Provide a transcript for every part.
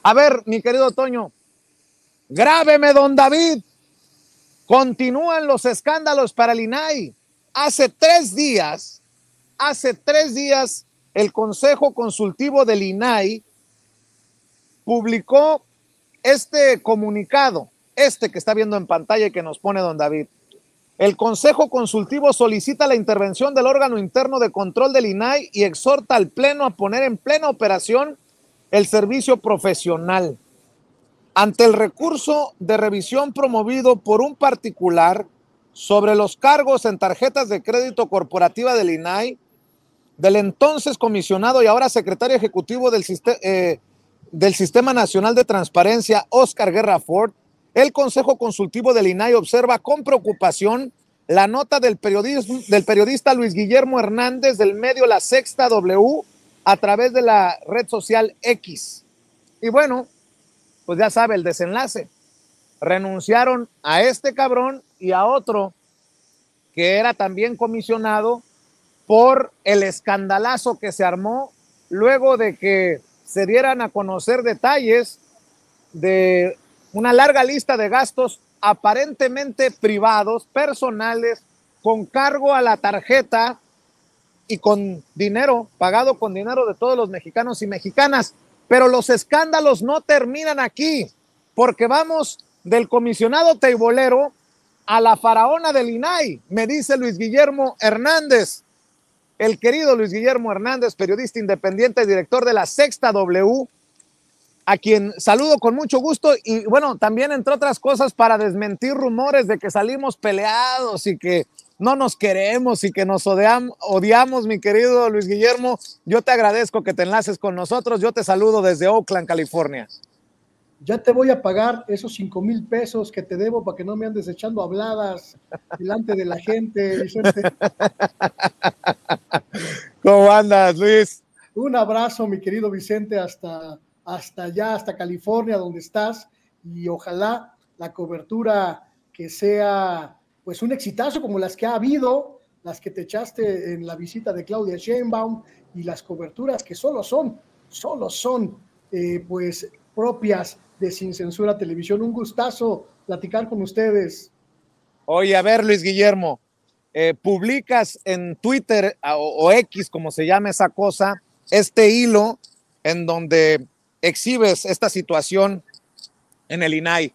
A ver, mi querido Toño, grábeme, don David. Continúan los escándalos para el INAI. Hace tres días, el Consejo Consultivo del INAI publicó este comunicado, que está viendo en pantalla y que nos pone don David. El Consejo Consultivo solicita la intervención del órgano interno de control del INAI y exhorta al Pleno a poner en plena operación el servicio profesional. Ante el recurso de revisión promovido por un particular sobre los cargos en tarjetas de crédito corporativa del INAI, del entonces comisionado y ahora secretario ejecutivo del Sistema Nacional de Transparencia, Óscar Guerra Ford, el Consejo Consultivo del INAI observa con preocupación la nota del periodista Luis Guillermo Hernández del medio La Sexta W a través de la red social X. Y bueno, pues ya sabe el desenlace. Renunciaron a este cabrón y a otro que era también comisionado por el escandalazo que se armó luego de que se dieran a conocer detalles de una larga lista de gastos aparentemente privados, personales, con cargo a la tarjeta y con dinero, pagado con dinero de todos los mexicanos y mexicanas. Pero los escándalos no terminan aquí, porque vamos del comisionado teibolero a la faraona del INAI, me dice Luis Guillermo Hernández, el querido Luis Guillermo Hernández, periodista independiente, director de La Sexta W, a quien saludo con mucho gusto y bueno, también entre otras cosas para desmentir rumores de que salimos peleados y que no nos queremos y que nos odiamos, mi querido Luis Guillermo. Yo te agradezco que te enlaces con nosotros. Yo te saludo desde Oakland, California. Ya te voy a pagar esos 5,000 pesos que te debo para que no me andes echando habladas delante de la gente, Vicente. ¿Cómo andas, Luis? Un abrazo, mi querido Vicente, hasta allá, hasta California, donde estás, y ojalá la cobertura que sea pues un exitazo como las que ha habido, las que te echaste en la visita de Claudia Sheinbaum y las coberturas que solo son pues propias de Sin Censura Televisión. Un gustazo platicar con ustedes. Oye, a ver, Luis Guillermo, publicas en Twitter o X, como se llama esa cosa, este hilo en donde exhibes esta situación en el INAI.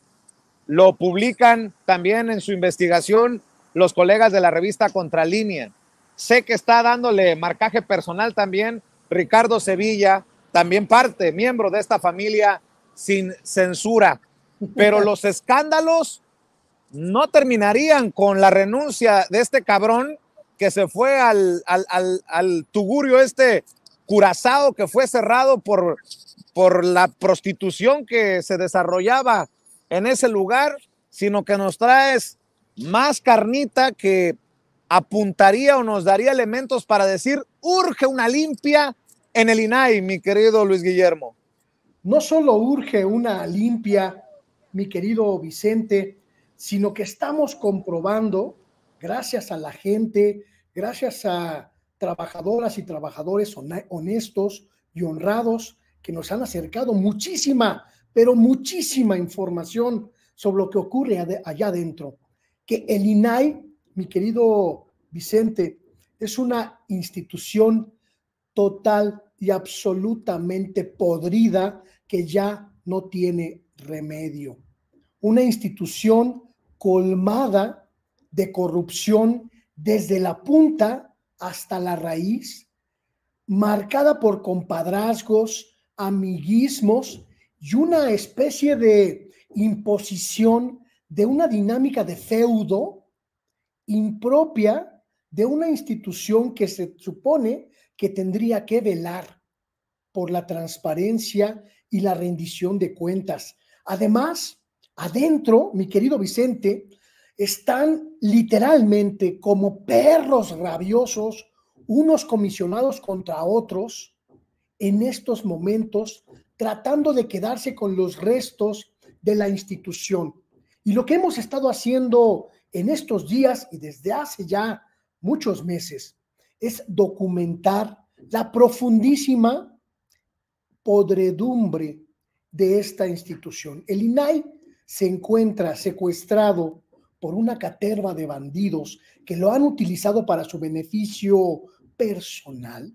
Lo publican también en su investigación los colegas de la revista Contralínea. Sé que está dándole marcaje personal también Ricardo Sevilla, también miembro de esta familia Sin Censura. Pero los escándalos no terminarían con la renuncia de este cabrón que se fue al tugurio Curazao, que fue cerrado por la prostitución que se desarrollaba en ese lugar, sino que nos traes más carnita que apuntaría o nos daría elementos para decir, urge una limpia en el INAI, mi querido Luis Guillermo. No solo urge una limpia, mi querido Vicente, sino que estamos comprobando, gracias a la gente, gracias a trabajadoras y trabajadores honestos y honrados que nos han acercado muchísima, pero muchísima información sobre lo que ocurre allá adentro. Que el INAI, mi querido Vicente, es una institución total y absolutamente podrida que ya no tiene remedio. Una institución colmada de corrupción desde la punta hasta la raíz, marcada por compadrazgos, amiguismos y una especie de imposición de una dinámica de feudo impropia de una institución que se supone que tendría que velar por la transparencia y la rendición de cuentas. Además, adentro, mi querido Vicente, están literalmente como perros rabiosos, unos comisionados contra otros, en estos momentos, tratando de quedarse con los restos de la institución. Y lo que hemos estado haciendo en estos días y desde hace ya muchos meses es documentar la profundísima podredumbre de esta institución. El INAI se encuentra secuestrado por una caterva de bandidos que lo han utilizado para su beneficio personal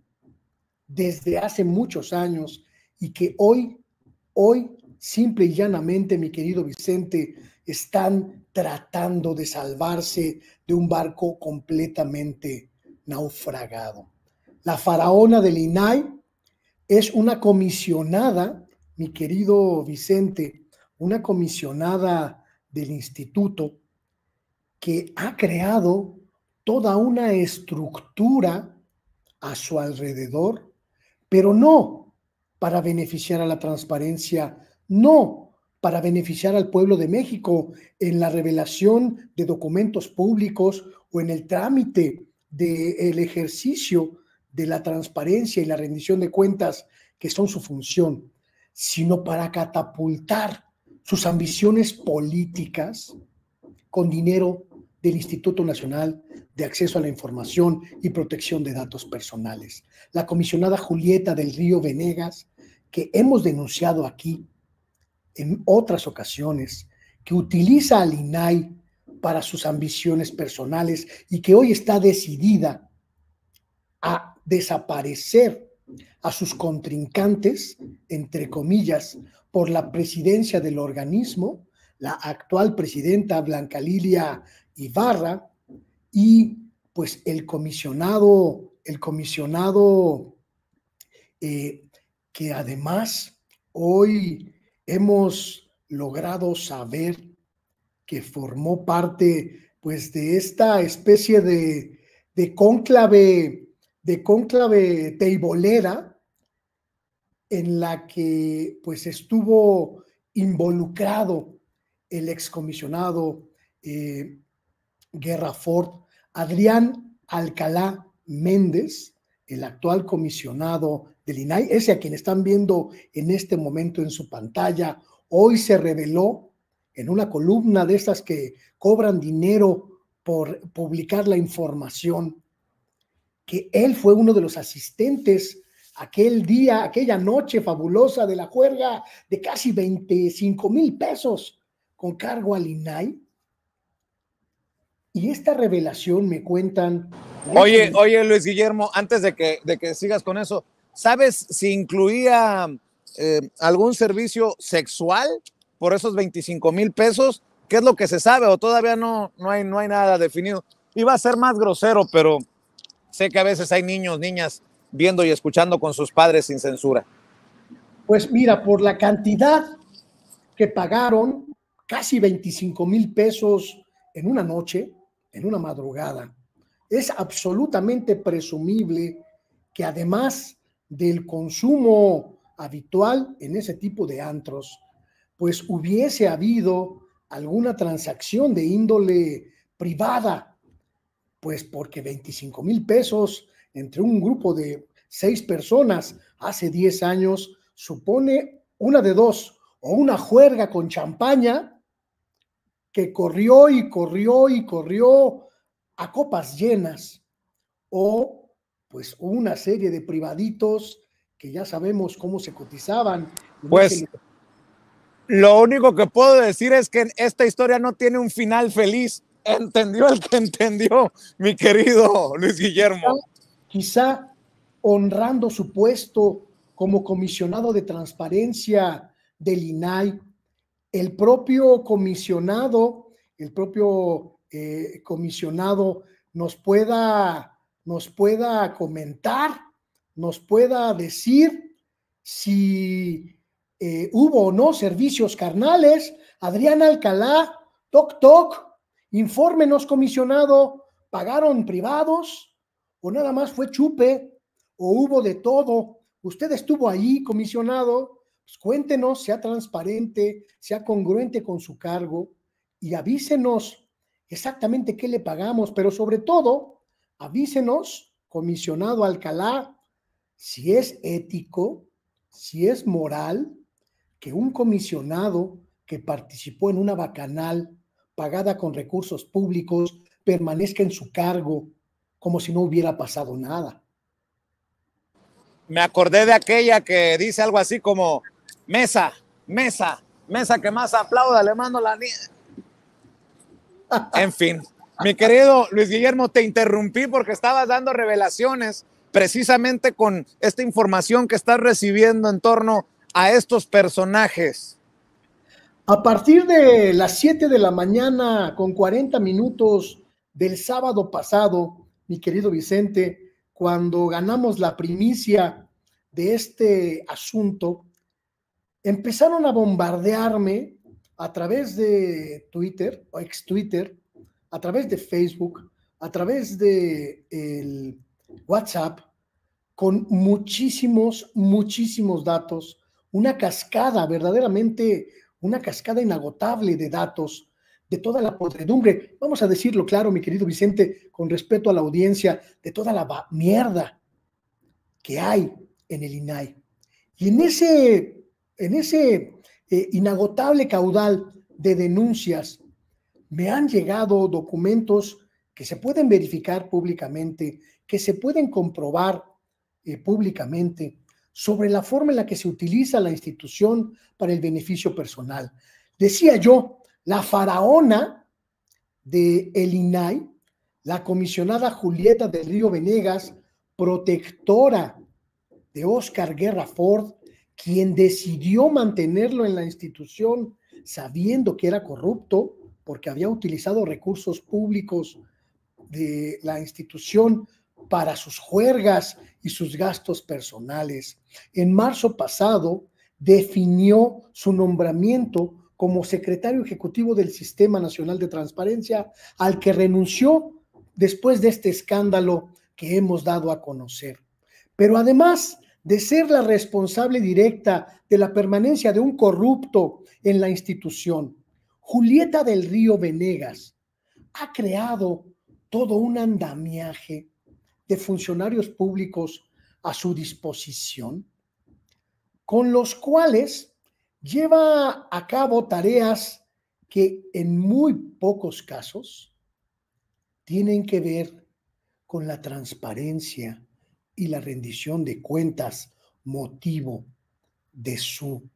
desde hace muchos años y que hoy, simple y llanamente, mi querido Vicente, están tratando de salvarse de un barco completamente naufragado. La faraona del INAI es una comisionada, mi querido Vicente, una comisionada del instituto que ha creado toda una estructura a su alrededor, pero no para beneficiar a la transparencia, no para beneficiar al pueblo de México en la revelación de documentos públicos o en el trámite del ejercicio de la transparencia y la rendición de cuentas, que son su función, sino para catapultar sus ambiciones políticas con dinero del Instituto Nacional de Acceso a la Información y Protección de Datos Personales. La comisionada Julieta del Río Venegas, que hemos denunciado aquí en otras ocasiones, que utiliza al INAI para sus ambiciones personales y que hoy está decidida a desaparecer a sus contrincantes, entre comillas, por la presidencia del organismo, la actual presidenta Blanca Lilia Ibarra, y pues el comisionado que además hoy hemos logrado saber que formó parte pues de esta especie de cónclave teibolera en la que pues estuvo involucrado el excomisionado Guerra Fort, Adrián Alcalá Méndez, el actual comisionado del INAI, ese a quien están viendo en este momento en su pantalla. Hoy se reveló en una columna de estas que cobran dinero por publicar la información, que él fue uno de los asistentes aquel día, aquella noche fabulosa de la juerga de casi 25,000 pesos con cargo al INAI. Y esta revelación me cuentan... Oye, Luis Guillermo, antes de que sigas con eso, ¿sabes si incluía algún servicio sexual por esos 25,000 pesos? ¿Qué es lo que se sabe o todavía no hay nada definido? Iba a ser más grosero, pero sé que a veces hay niños, niñas viendo y escuchando con sus padres sin censura. Pues mira, por la cantidad que pagaron, casi 25,000 pesos en una noche, en una madrugada, es absolutamente presumible que además del consumo habitual en ese tipo de antros, pues hubiese habido alguna transacción de índole privada, pues porque 25,000 pesos entre un grupo de 6 personas hace 10 años supone una de dos: o una juerga con champaña que corrió y corrió y corrió a copas llenas, o pues una serie de privaditos que ya sabemos cómo se cotizaban. Pues lo único que puedo decir es que esta historia no tiene un final feliz. Entendió el que entendió, mi querido Luis Guillermo. Quizá honrando su puesto como comisionado de transparencia del INAI, el propio comisionado nos pueda comentar, nos pueda decir si hubo o no servicios carnales. Adrián Alcalá, toc toc, infórmenos, comisionado, ¿pagaron privados o nada más fue chupe o hubo de todo? Usted estuvo ahí, comisionado. Pues cuéntenos, sea transparente, sea congruente con su cargo y avísenos exactamente qué le pagamos, pero sobre todo, avísenos, comisionado Alcalá, si es ético, si es moral, que un comisionado que participó en una bacanal pagada con recursos públicos permanezca en su cargo como si no hubiera pasado nada. Me acordé de aquella que dice algo así como: mesa, Mesa que más aplauda, le mando la niña. En fin, mi querido Luis Guillermo, te interrumpí porque estabas dando revelaciones precisamente con esta información que estás recibiendo en torno a estos personajes. A partir de las 7 de la mañana con 40 minutos del sábado pasado, mi querido Vicente, cuando ganamos la primicia de este asunto, empezaron a bombardearme a través de Twitter o ex Twitter, a través de Facebook, a través de el WhatsApp, con muchísimos datos, una cascada, verdaderamente una cascada inagotable de datos, de toda la podredumbre, vamos a decirlo claro, mi querido Vicente, con respeto a la audiencia, de toda la mierda que hay en el INAI. Y en ese inagotable caudal de denuncias, me han llegado documentos que se pueden verificar públicamente, que se pueden comprobar públicamente, sobre la forma en la que se utiliza la institución para el beneficio personal. Decía yo, la faraona de el INAI, la comisionada Julieta del Río Venegas, protectora de Oscar Guerra Ford, quien decidió mantenerlo en la institución sabiendo que era corrupto porque había utilizado recursos públicos de la institución para sus juergas y sus gastos personales. En marzo pasado definió su nombramiento como secretario ejecutivo del Sistema Nacional de Transparencia, al que renunció después de este escándalo que hemos dado a conocer. Pero además de ser la responsable directa de la permanencia de un corrupto en la institución, Julieta del Río Venegas ha creado todo un andamiaje de funcionarios públicos a su disposición, con los cuales lleva a cabo tareas que en muy pocos casos tienen que ver con la transparencia y la rendición de cuentas, motivo de su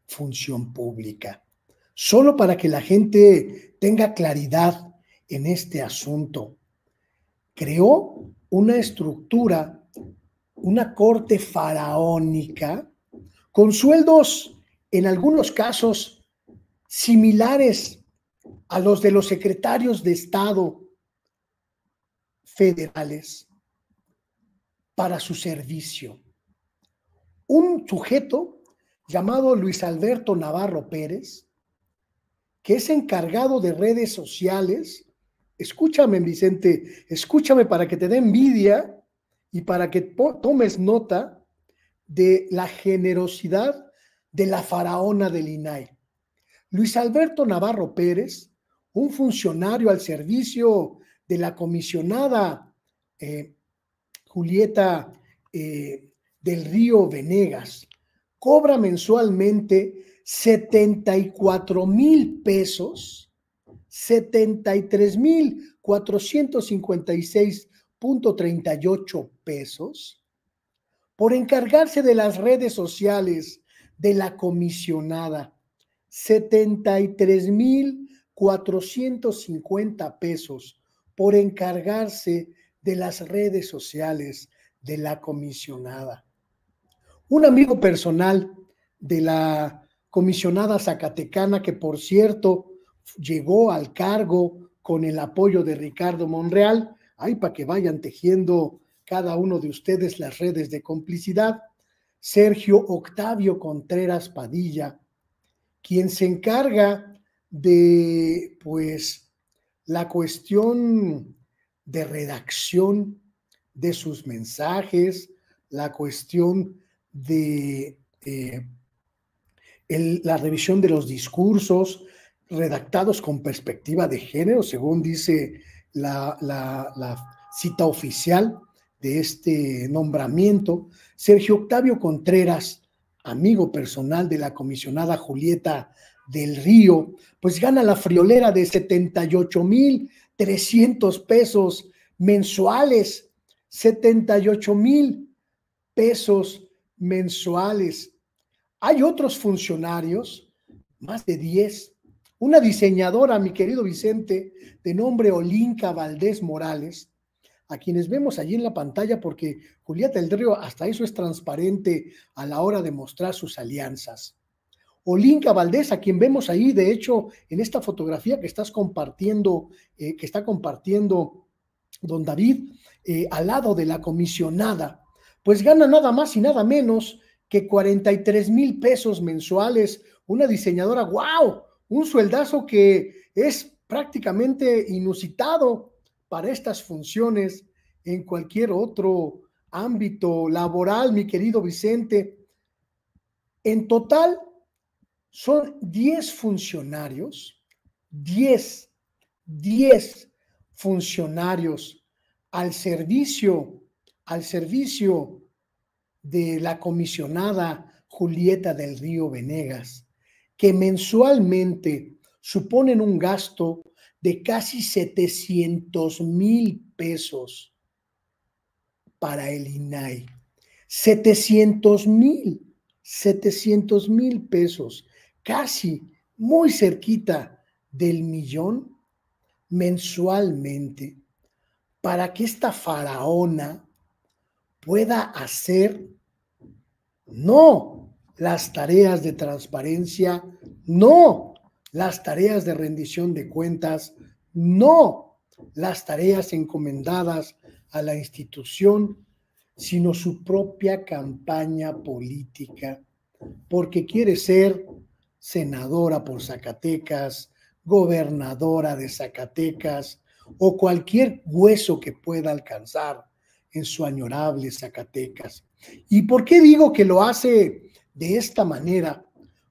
función pública. Solo para que la gente tenga claridad en este asunto, creó una estructura, una corte faraónica, con sueldos en algunos casos similares a los de los secretarios de Estado federales para su servicio. Un sujeto llamado Luis Alberto Navarro Pérez, que es encargado de redes sociales. Escúchame, Vicente, escúchame para que te dé envidia y para que tomes nota de la generosidad de la faraona del INAI. Luis Alberto Navarro Pérez, un funcionario al servicio de la comisionada Julieta del Río Venegas, cobra mensualmente 74,000 pesos, 73,456.38 pesos, por encargarse de las redes sociales de la comisionada. 73,450 pesos por encargarse de las redes sociales de la comisionada. Un amigo personal de la comisionada zacatecana, que por cierto llegó al cargo con el apoyo de Ricardo Monreal, ahí para que vayan tejiendo cada uno de ustedes las redes de complicidad, Sergio Octavio Contreras Padilla, quien se encarga de, pues, la cuestión de redacción de sus mensajes, la cuestión de la revisión de los discursos redactados con perspectiva de género, según dice la cita oficial de este nombramiento. Sergio Octavio Contreras, amigo personal de la comisionada Julieta del Río, pues gana la friolera de 78,300 pesos mensuales, 78,000 pesos mensuales. Hay otros funcionarios, más de 10. Una diseñadora, mi querido Vicente, de nombre Olinka Valdés Morales, a quienes vemos allí en la pantalla, porque Julieta del Río hasta eso es transparente a la hora de mostrar sus alianzas. Olinka Valdés, a quien vemos ahí, de hecho, en esta fotografía que estás compartiendo, que está compartiendo don David, al lado de la comisionada, pues gana nada más y nada menos que 43,000 pesos mensuales, una diseñadora, wow, un sueldazo que es prácticamente inusitado para estas funciones en cualquier otro ámbito laboral, mi querido Vicente. En total, son 10 funcionarios, 10 funcionarios al servicio de la comisionada Julieta del Río Venegas, que mensualmente suponen un gasto de casi 700,000 pesos para el INAI. 700,000 pesos, casi muy cerquita del millón mensualmente, para que esta faraona pueda hacer no las tareas de transparencia, no las tareas de rendición de cuentas, no las tareas encomendadas a la institución, sino su propia campaña política, porque quiere ser senadora por Zacatecas, gobernadora de Zacatecas o cualquier hueso que pueda alcanzar en su añorable Zacatecas. ¿Y por qué digo que lo hace de esta manera?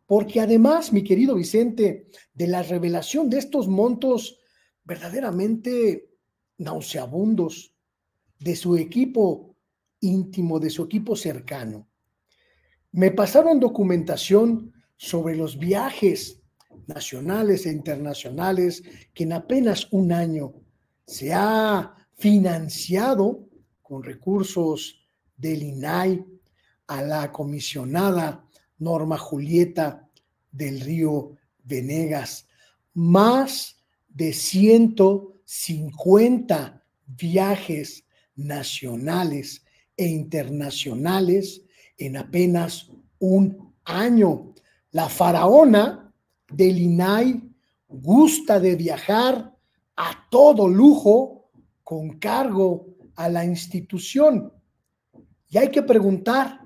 Porque además, mi querido Vicente, de la revelación de estos montos verdaderamente nauseabundos de su equipo íntimo, de su equipo cercano, me pasaron documentación sobre los viajes nacionales e internacionales que en apenas un año se ha financiado con recursos del INAI a la comisionada Norma Julieta del Río Venegas. Más de 150 viajes nacionales e internacionales en apenas un año. La faraona del INAI gusta de viajar a todo lujo con cargo a la institución. Y hay que preguntar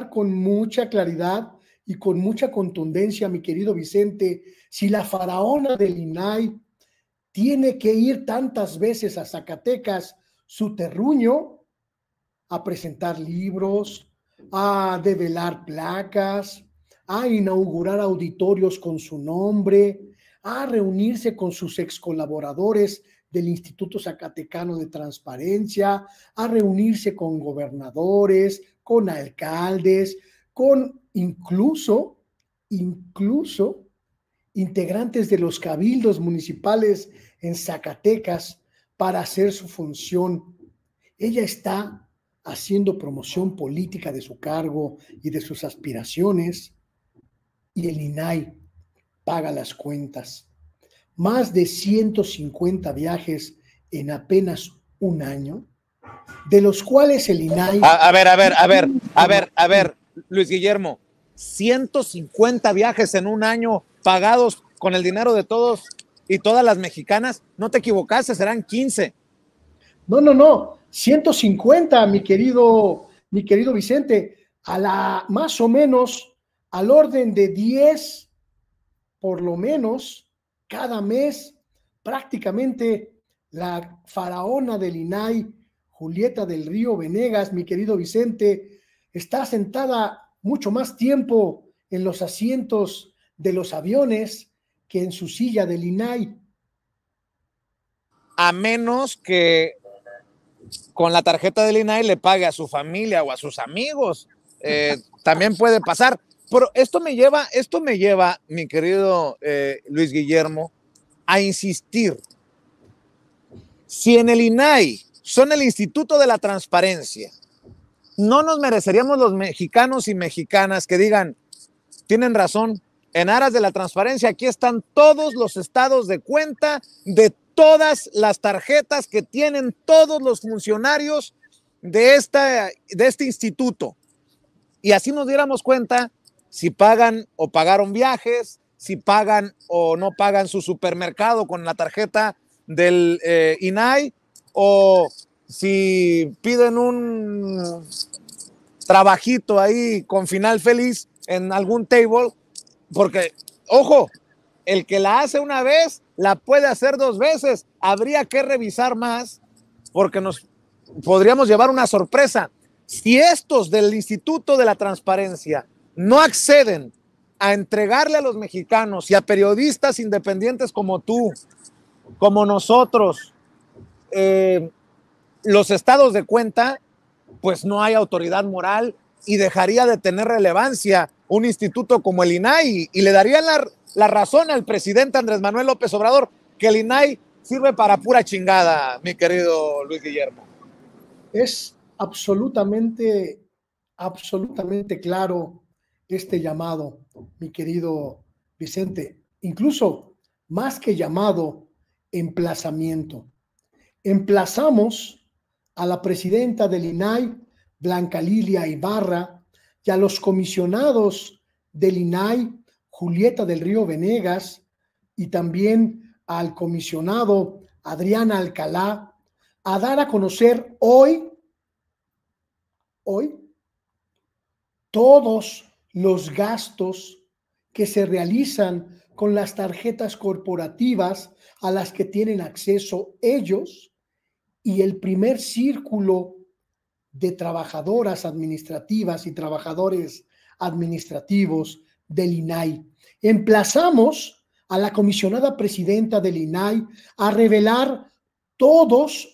con mucha claridad y con mucha contundencia, mi querido Vicente, si la faraona del INAI tiene que ir tantas veces a Zacatecas, su terruño, a presentar libros, a develar placas, a inaugurar auditorios con su nombre, a reunirse con sus ex colaboradores del Instituto Zacatecano de Transparencia, a reunirse con gobernadores, con alcaldes, con incluso integrantes de los cabildos municipales en Zacatecas para hacer su función. Ella está haciendo promoción política de su cargo y de sus aspiraciones, y el INAI paga las cuentas. Más de 150 viajes en apenas un año, de los cuales el INAI... A ver, Luis Guillermo, 150 viajes en un año pagados con el dinero de todos y todas las mexicanas. No te equivocaste, serán 15. No, 150, mi querido Vicente, a la más o menos al orden de 10, por lo menos, cada mes, prácticamente la faraona del INAI, Julieta del Río Venegas, mi querido Vicente, está sentada mucho más tiempo en los asientos de los aviones que en su silla del INAI. A menos que con la tarjeta del INAI le pague a su familia o a sus amigos. También puede pasar. Pero esto me lleva, mi querido Luis Guillermo, a insistir. Si en el INAI son el Instituto de la Transparencia, no nos mereceríamos los mexicanos y mexicanas que digan, tienen razón, en aras de la transparencia, aquí están todos los estados de cuenta de todas las tarjetas que tienen todos los funcionarios de este instituto. Y así nos diéramos cuenta si pagan o pagaron viajes, si pagan o no pagan su supermercado con la tarjeta del INAI, o si piden un trabajito ahí con final feliz en algún table, porque, ojo, el que la hace una vez, la puede hacer 2 veces. Habría que revisar más, porque nos podríamos llevar una sorpresa. Si estos del Instituto de la Transparencia no acceden a entregarle a los mexicanos y a periodistas independientes como tú, como nosotros, los estados de cuenta, pues no hay autoridad moral y dejaría de tener relevancia un instituto como el INAI, y le darían la razón al presidente Andrés Manuel López Obrador, que el INAI sirve para pura chingada, mi querido Luis Guillermo. Es absolutamente claro este llamado, mi querido Vicente. Incluso más que llamado, emplazamiento. Emplazamos a la presidenta del INAI, Blanca Lilia Ibarra, y a los comisionados del INAI, Julieta del Río Venegas, y también al comisionado Adrián Alcalá, a dar a conocer hoy todos los gastos que se realizan con las tarjetas corporativas a las que tienen acceso ellos y el primer círculo de trabajadoras administrativas y trabajadores administrativos del INAI. Emplazamos a la comisionada presidenta del INAI a revelar todos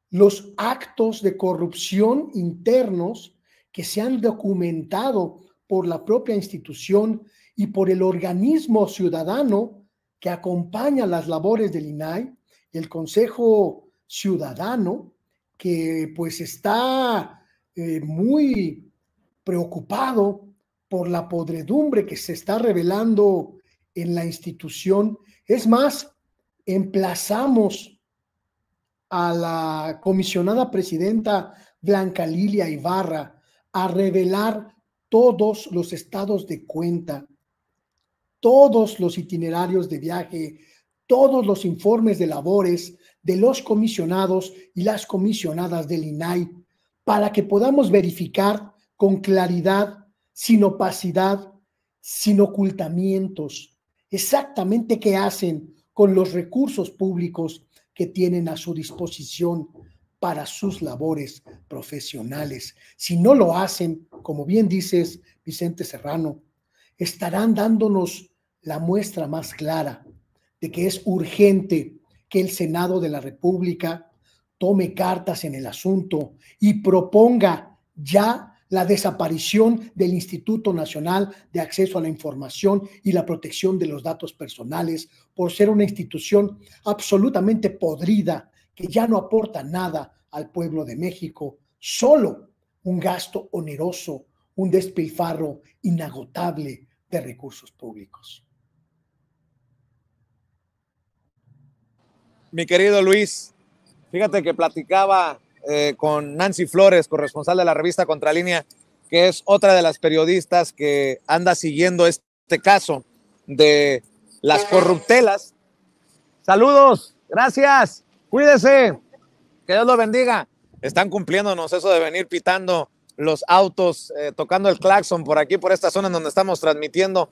los actos de corrupción internos que se han documentado por la propia institución y por el organismo ciudadano que acompaña las labores del INAI, el Consejo Ciudadano, que pues está muy preocupado por la podredumbre que se está revelando en la institución. Es más, emplazamos a la comisionada presidenta Blanca Lilia Ibarra a revelar todos los estados de cuenta, todos los itinerarios de viaje, todos los informes de labores de los comisionados y las comisionadas del INAI, para que podamos verificar con claridad, sin opacidad, sin ocultamientos, exactamente qué hacen con los recursos públicos que tienen a su disposición para sus labores profesionales. Si no lo hacen, como bien dices, Vicente Serrano, estarán dándonos la muestra más clara de que es urgente que el Senado de la República tome cartas en el asunto y proponga ya la desaparición del Instituto Nacional de Acceso a la Información y la Protección de los Datos Personales, por ser una institución absolutamente podrida que ya no aporta nada al pueblo de México, solo un gasto oneroso, un despilfarro inagotable de recursos públicos. Mi querido Luis, fíjate que platicaba con Nancy Flores, corresponsal de la revista Contralínea, que es otra de las periodistas que anda siguiendo este caso de las corruptelas. Saludos, gracias, cuídese, que Dios lo bendiga. Están cumpliéndonos eso de venir pitando los autos, tocando el claxon por aquí, por esta zona en donde estamos transmitiendo.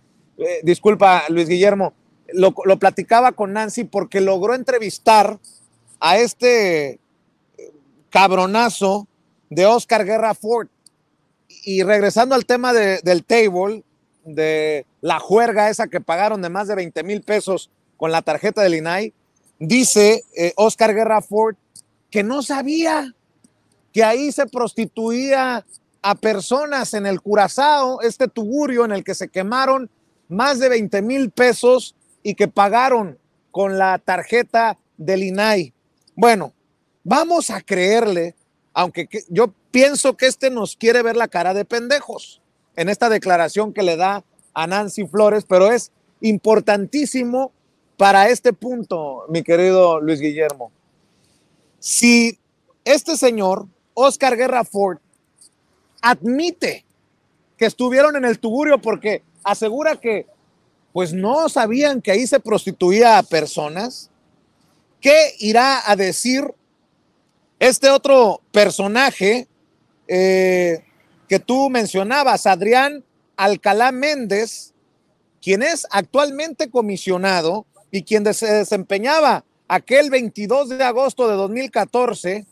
Disculpa, Luis Guillermo, lo platicaba con Nancy porque logró entrevistar a este cabronazo de Oscar Guerra Ford. Y regresando al tema del table, de la juerga esa que pagaron de más de 20,000 pesos con la tarjeta del INAI, dice Oscar Guerra Ford que no sabía que ahí se prostituía a personas en el Curazao, este tugurio en el que se quemaron más de 20,000 pesos y que pagaron con la tarjeta del INAI. Bueno, vamos a creerle aunque yo pienso que nos quiere ver la cara de pendejos en esta declaración que le da a Nancy Flores, pero es importantísimo para este punto, mi querido Luis Guillermo. Si este señor, Oscar Guerra Ford, admite que estuvieron en el tugurio porque asegura que pues no sabían que ahí se prostituía a personas, ¿qué irá a decir este otro personaje que tú mencionabas, Adrián Alcalá Méndez, quien es actualmente comisionado y quien se desempeñaba aquel 22 de agosto de 2014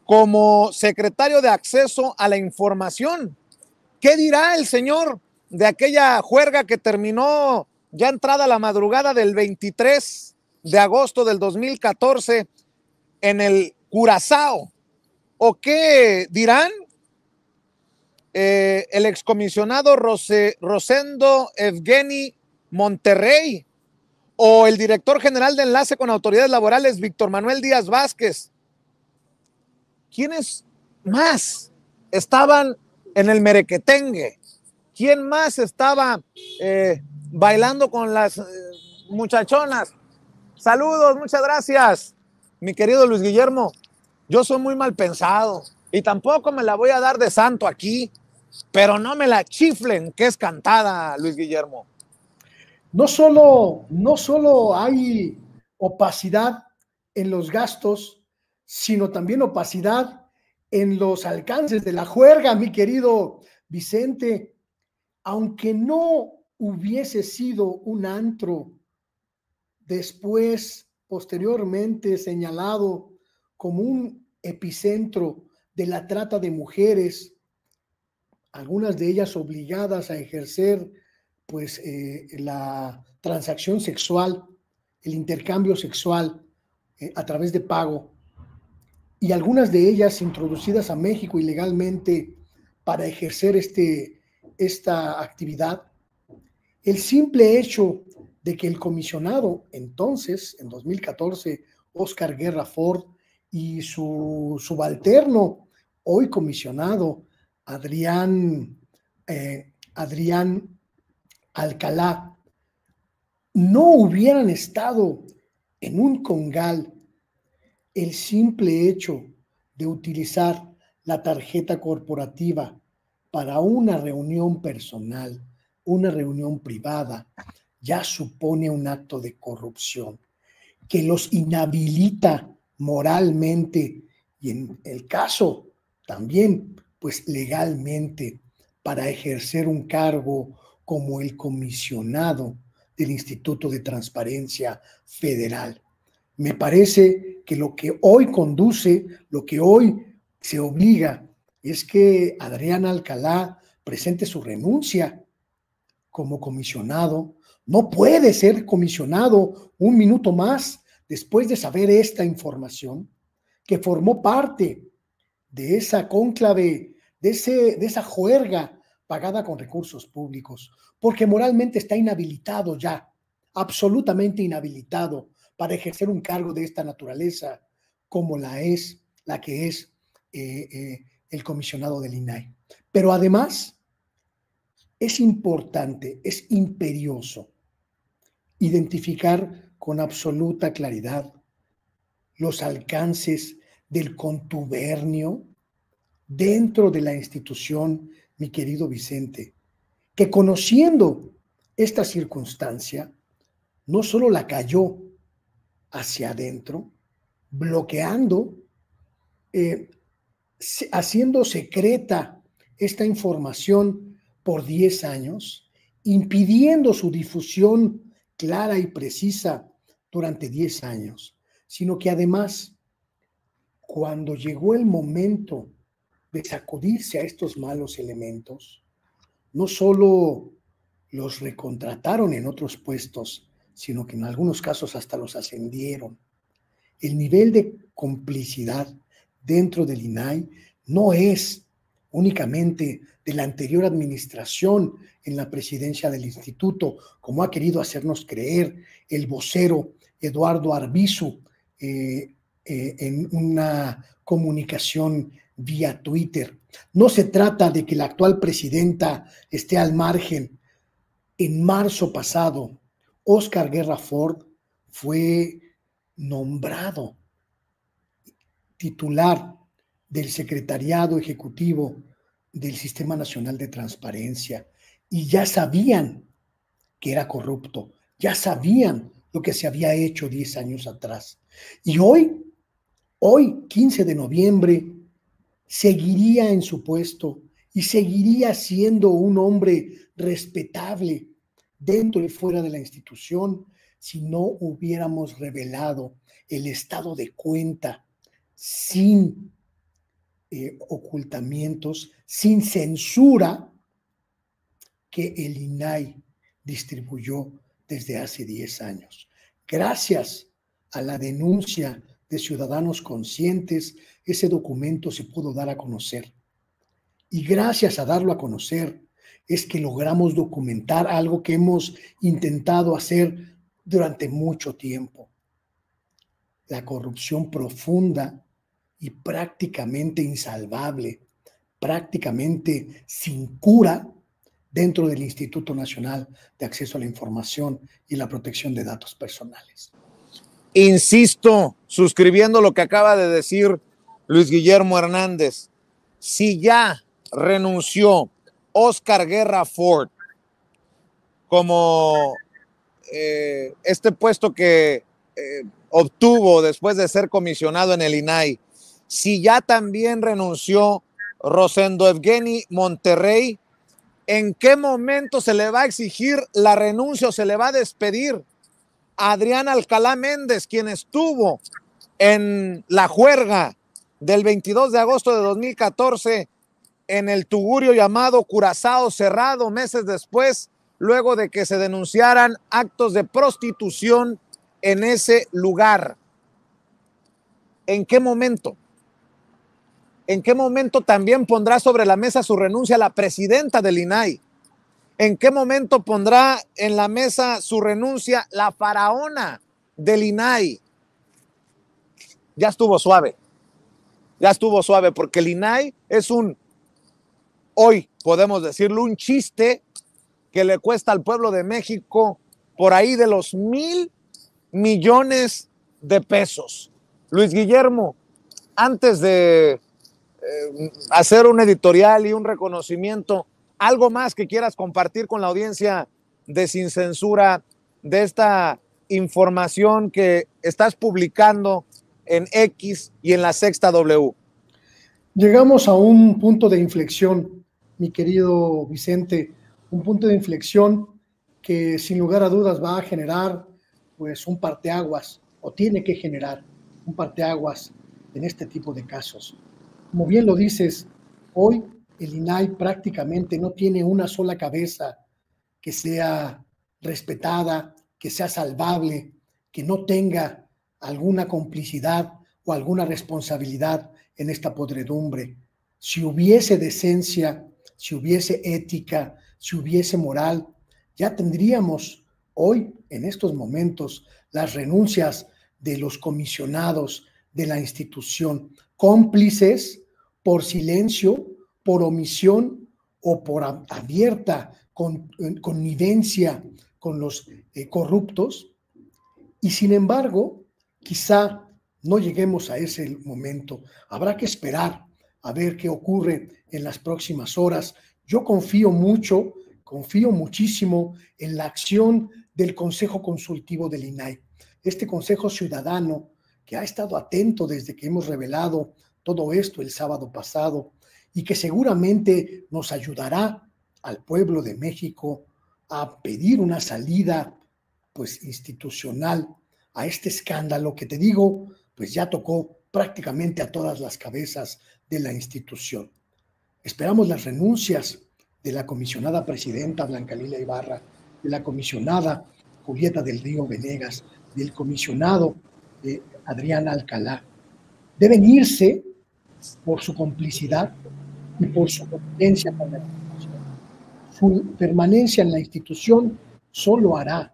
como secretario de Acceso a la Información? ¿Qué dirá el señor de aquella juerga que terminó ya entrada la madrugada del 23 de agosto del 2014 en el Curazao? ¿O qué dirán el excomisionado Rosendo Evgeny Monterrey o el director general de Enlace con Autoridades Laborales, Víctor Manuel Díaz Vázquez? ¿Quiénes más estaban en el merequetengue? ¿Quién más estaba bailando con las muchachonas? Saludos, muchas gracias, mi querido Luis Guillermo. Yo soy muy mal pensado y tampoco me la voy a dar de santo aquí, pero no me la chiflen que es cantada, Luis Guillermo. No solo hay opacidad en los gastos, sino también opacidad en los alcances de la juerga, mi querido Vicente. Aunque no hubiese sido un antro después, posteriormente señalado como un epicentro de la trata de mujeres, algunas de ellas obligadas a ejercer pues la transacción sexual, el intercambio sexual a través de pago, y algunas de ellas introducidas a México ilegalmente para ejercer esta actividad. El simple hecho de que el comisionado entonces, en 2014, Oscar Guerra Ford, y su subalterno, hoy comisionado, Adrián Alcalá, no hubieran estado en un congal, el simple hecho de utilizar la tarjeta corporativa para una reunión personal, una reunión privada, ya supone un acto de corrupción que los inhabilita moralmente y en el caso también, pues legalmente, para ejercer un cargo como el comisionado del Instituto de Transparencia Federal. Me parece que lo que hoy conduce, lo que hoy se obliga, es que Adrián Alcalá presente su renuncia como comisionado. No puede ser comisionado un minuto más después de saber esta información, que formó parte de esa cónclave, de esa juerga pagada con recursos públicos, porque moralmente está inhabilitado ya, absolutamente inhabilitado para ejercer un cargo de esta naturaleza, como la que es el comisionado del INAI. Pero además, es importante, es imperioso identificar con absoluta claridad los alcances del contubernio dentro de la institución, mi querido Vicente, que conociendo esta circunstancia, no solo la cayó hacia adentro, bloqueando, haciendo secreta esta información por 10 años, impidiendo su difusión clara y precisa durante 10 años, sino que además, cuando llegó el momento de sacudirse a estos malos elementos, no solo los recontrataron en otros puestos, sino que en algunos casos hasta los ascendieron. El nivel de complicidad dentro del INAI no es únicamente de la anterior administración en la presidencia del instituto, como ha querido hacernos creer el vocero Eduardo Arbizu, en una comunicación vía Twitter. No se trata de que la actual presidenta esté al margen. En marzo pasado, Óscar Guerra Ford fue nombrado titular del Secretariado Ejecutivo del Sistema Nacional de Transparencia y ya sabían que era corrupto, ya sabían lo que se había hecho 10 años atrás. Y hoy, 15 de noviembre, seguiría en su puesto y seguiría siendo un hombre respetable dentro y fuera de la institución si no hubiéramos revelado el estado de cuenta sin ocultamientos, sin censura que el INAI distribuyó desde hace 10 años. Gracias a la denuncia de ciudadanos conscientes, ese documento se pudo dar a conocer. Y gracias a darlo a conocer es que logramos documentar algo que hemos intentado hacer durante mucho tiempo. La corrupción profunda y prácticamente insalvable, prácticamente sin cura dentro del Instituto Nacional de Acceso a la Información y la Protección de Datos Personales. Insisto, suscribiendo lo que acaba de decir Luis Guillermo Hernández, si ya renunció Óscar Guerra Ford como este puesto que obtuvo después de ser comisionado en el INAI, si ya también renunció Rosendo Evgeny Monterrey, ¿en qué momento se le va a exigir la renuncia o se le va a despedir a Adrián Alcalá Méndez, quien estuvo en la juerga del 22 de agosto de 2014 en el tugurio llamado Curazao Cerrado, meses después, luego de que se denunciaran actos de prostitución en ese lugar? ¿En qué momento? ¿En qué momento también pondrá sobre la mesa su renuncia la presidenta del INAI? ¿En qué momento pondrá en la mesa su renuncia la faraona del INAI? Ya estuvo suave, porque el INAI es hoy podemos decirlo, un chiste que le cuesta al pueblo de México por ahí de los 1,000 millones de pesos. Luis Guillermo, antes de hacer un editorial y un reconocimiento, algo más que quieras compartir con la audiencia de Sin Censura de esta información que estás publicando en X y en la Sexta W. Llegamos a un punto de inflexión, mi querido Vicente, un punto de inflexión que sin lugar a dudas va a generar pues un parteaguas, o tiene que generar un parteaguas en este tipo de casos. Como bien lo dices, hoy el INAI prácticamente no tiene una sola cabeza que sea respetada, que sea salvable, que no tenga alguna complicidad o alguna responsabilidad en esta podredumbre. Si hubiese decencia, si hubiese ética, si hubiese moral, ya tendríamos hoy, en estos momentos, las renuncias de los comisionados de la institución, cómplices por silencio, por omisión o por abierta connivencia con los corruptos. Y sin embargo, quizá no lleguemos a ese momento. Habrá que esperar a ver qué ocurre en las próximas horas. Yo confío muchísimo en la acción del Consejo Consultivo del INAI. Este Consejo Ciudadano que ha estado atento desde que hemos revelado todo esto el sábado pasado y que seguramente nos ayudará al pueblo de México a pedir una salida pues institucional a este escándalo que, te digo, pues ya tocó prácticamente a todas las cabezas de la institución. Esperamos las renuncias de la comisionada presidenta Blanca Lilia Ibarra, de la comisionada Julieta del Río Venegas, del comisionado Adrián Alcalá. Deben irse por su complicidad y por su competencia con la institución. Su permanencia en la institución solo hará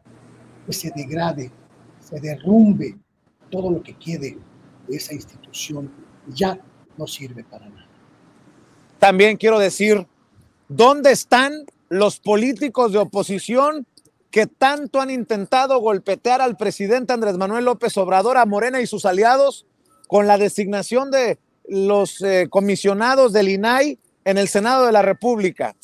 que se degrade, se derrumbe todo lo que quede de esa institución ya no sirve para nada. También quiero decir, ¿dónde están los políticos de oposición que tanto han intentado golpetear al presidente Andrés Manuel López Obrador, a Morena y sus aliados, con la designación de los comisionados del INAI en el Senado de la República?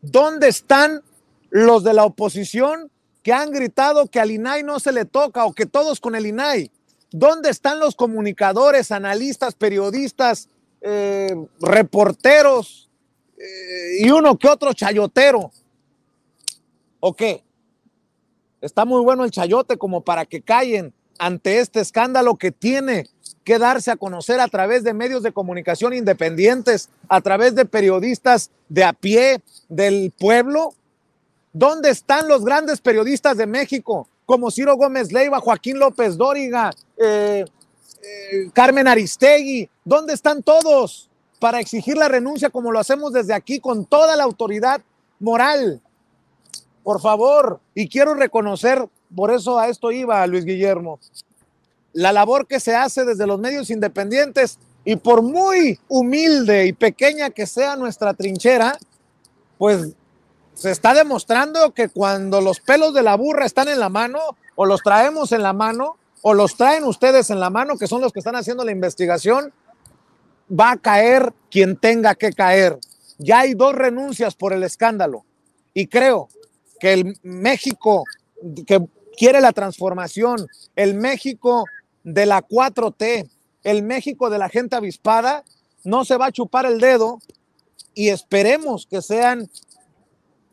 ¿Dónde están los de la oposición que han gritado que al INAI no se le toca o que todos con el INAI? ¿Dónde están los comunicadores, analistas, periodistas, reporteros y uno que otro chayotero? ¿O qué? Está muy bueno el chayote como para que callen ante este escándalo que tiene que darse a conocer a través de medios de comunicación independientes, a través de periodistas de a pie del pueblo. ¿Dónde están los grandes periodistas de México, como Ciro Gómez Leiva, Joaquín López Dóriga, Carmen Aristegui? ¿Dónde están todos para exigir la renuncia como lo hacemos desde aquí con toda la autoridad moral? Por favor, y quiero reconocer, por eso a esto iba, Luis Guillermo, la labor que se hace desde los medios independientes, y por muy humilde y pequeña que sea nuestra trinchera, pues se está demostrando que cuando los pelos de la burra están en la mano, o los traemos en la mano, o los traen ustedes en la mano, que son los que están haciendo la investigación, va a caer quien tenga que caer. Ya hay 2 renuncias por el escándalo, y creo que el México que quiere la transformación, el México de la 4T, el México de la gente avispada, no se va a chupar el dedo, y esperemos que sean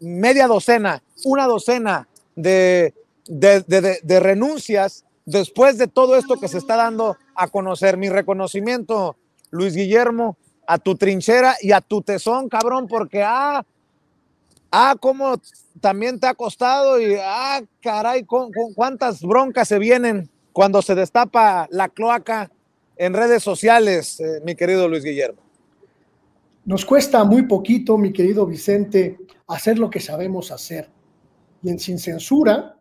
media docena, una docena de renuncias después de todo esto que se está dando a conocer. Mi reconocimiento, Luis Guillermo, a tu trinchera y a tu tesón, cabrón, porque cómo también te ha costado, y caray, cuántas broncas se vienen cuando se destapa la cloaca en redes sociales, mi querido Luis Guillermo. Nos cuesta muy poquito, mi querido Vicente, hacer lo que sabemos hacer. Y en Sin Censura,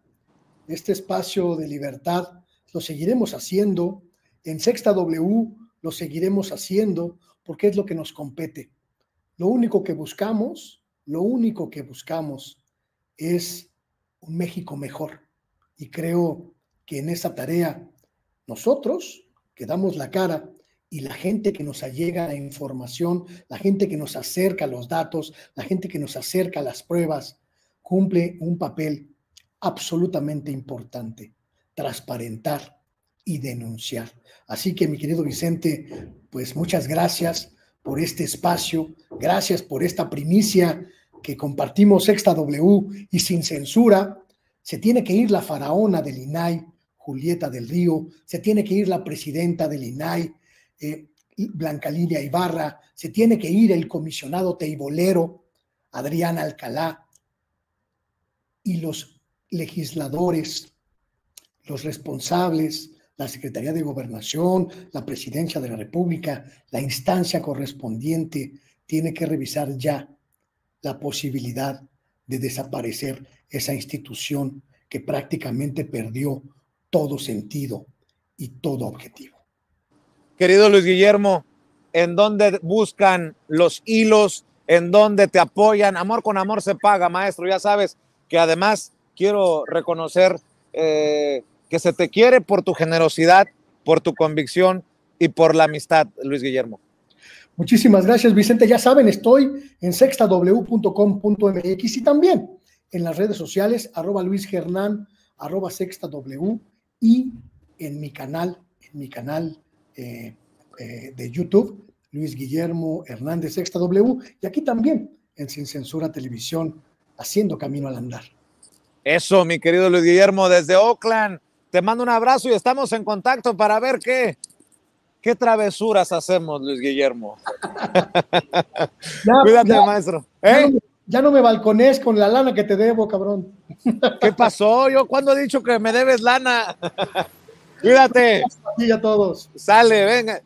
este espacio de libertad, lo seguiremos haciendo. En Sexta W lo seguiremos haciendo porque es lo que nos compete. Lo único que buscamos es un México mejor. Y creo que en esa tarea nosotros que damos la cara, y la gente que nos allega la información, la gente que nos acerca los datos, la gente que nos acerca las pruebas, cumple un papel absolutamente importante: transparentar y denunciar. Así que, mi querido Vicente, pues muchas gracias por este espacio, gracias por esta primicia que compartimos Sexta W y Sin Censura. Se tiene que ir la faraona del INAI, Julieta del Río, se tiene que ir la presidenta del INAI, Blanca Lidia Ibarra, se tiene que ir el comisionado teibolero, Adrián Alcalá, y los legisladores, los responsables, la Secretaría de Gobernación, la Presidencia de la República, la instancia correspondiente, tiene que revisar ya la posibilidad de desaparecer esa institución que prácticamente perdió todo sentido y todo objetivo. Querido Luis Guillermo, ¿en dónde buscan los hilos? ¿En dónde te apoyan? Amor con amor se paga, maestro. Ya sabes que además quiero reconocer que se te quiere por tu generosidad, por tu convicción y por la amistad, Luis Guillermo. Muchísimas gracias, Vicente. Ya saben, estoy en sextaw.com.mx y también en las redes sociales, @LuisGernán, @sextaw, y en mi canal de YouTube, Luis Guillermo Hernández Sexta W, y aquí también en Sin Censura Televisión, haciendo camino al andar. Eso, mi querido Luis Guillermo, desde Oakland, te mando un abrazo y estamos en contacto para ver qué travesuras hacemos, Luis Guillermo. Cuídate, maestro. Ya no me balcones con la lana que te debo, cabrón. ¿Qué pasó? ¿Yo cuándo he dicho que me debes lana? Cuídate. Y a todos. Sale, venga.